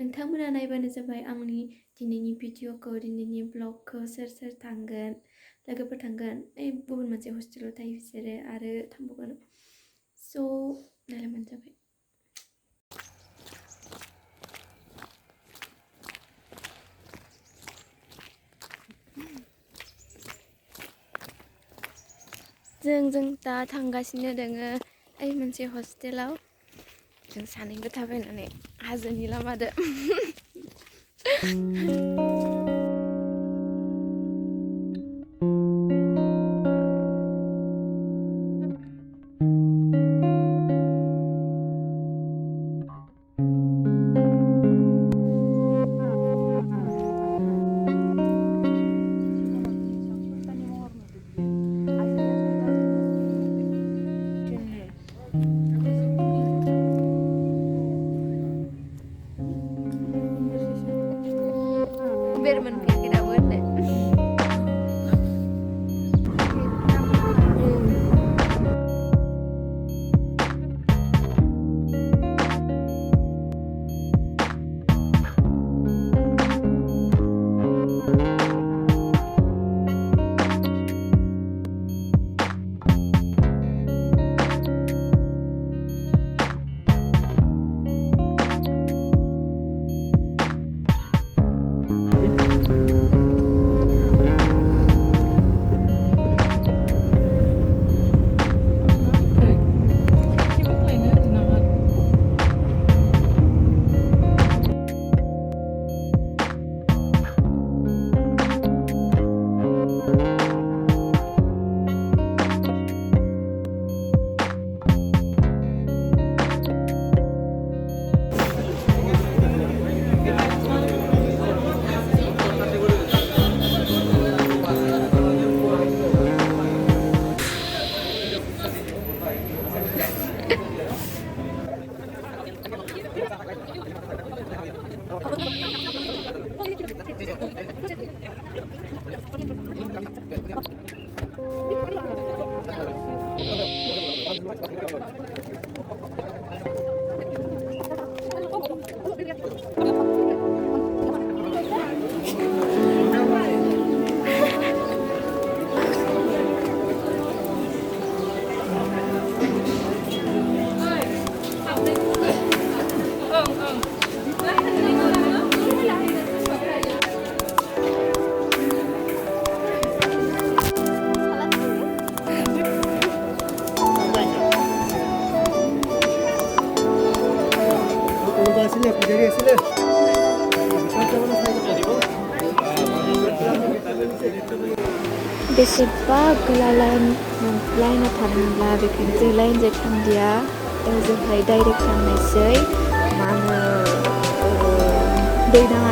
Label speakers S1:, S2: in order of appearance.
S1: नोंथांमोना नायबानो जाबाय आंनि दिनैनि भिडिअखौ दिनैनि ब्लगखौ सोर सोर थांगोन लोगोफोर थांगोन गुबुन मोनसे हस्टेलाव थायो बिसोरो आरो थांबावगोन स' नायलांबानो जाबाय जों दा थांगासिनो दोङो ओइ मोनसे हस्टेलाव जों सानैबो थाबायनानै हाजोनि लामादो बेसेबा गोलाव लाइना थानांब्ला बेखायनो जों लाइनजों थांदिया जोंहाय डाइरेक्ट थांनायसै मा होनो दै नाङा